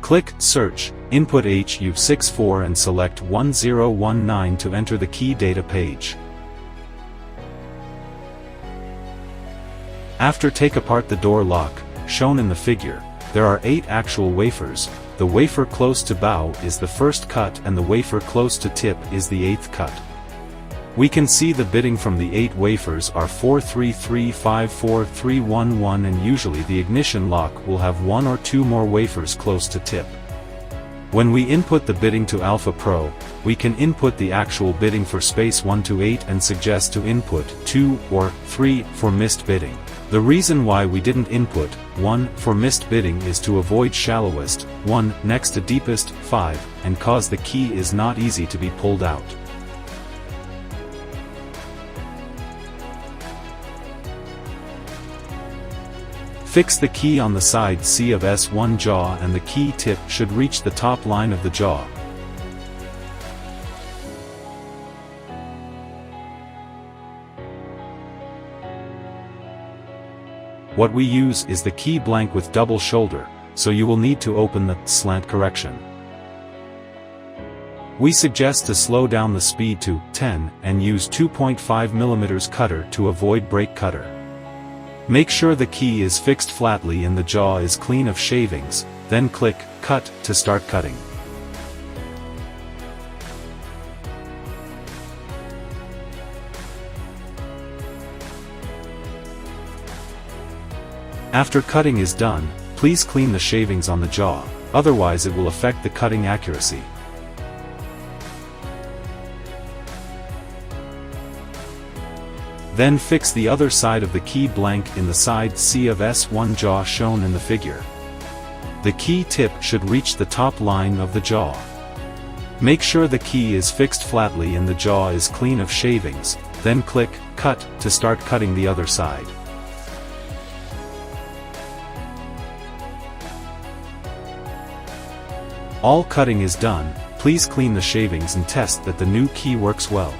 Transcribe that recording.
Click Search, input HU64 and select 1019 to enter the key data page. After take apart the door lock, shown in the figure, there are 8 actual wafers. The wafer close to bow is the first cut and the wafer close to tip is the 8th cut. We can see the bitting from the 8 wafers are 43354 and usually the ignition lock will have 1 or 2 more wafers close to tip. When we input the bitting to Alpha Pro, we can input the actual bitting for space 1 to 8 and suggest to input 2 or 3 for missed bitting. The reason why we didn't input 1 for missed bitting is to avoid shallowest, 1 next to deepest, 5, and cause the key is not easy to be pulled out. Fix the key on the side C of S1 jaw and the key tip should reach the top line of the jaw. What we use is the key blank with double shoulder, so you will need to open the slant correction. We suggest to slow down the speed to 10 and use 2.5 mm cutter to avoid brake cutter. Make sure the key is fixed flatly and the jaw is clean of shavings, then click Cut to start cutting. After cutting is done, please clean the shavings on the jaw, otherwise it will affect the cutting accuracy. Then fix the other side of the key blank in the side C of S1 jaw shown in the figure. The key tip should reach the top line of the jaw. Make sure the key is fixed flatly and the jaw is clean of shavings, then click Cut to start cutting the other side. All cutting is done, please clean the shavings and test that the new key works well.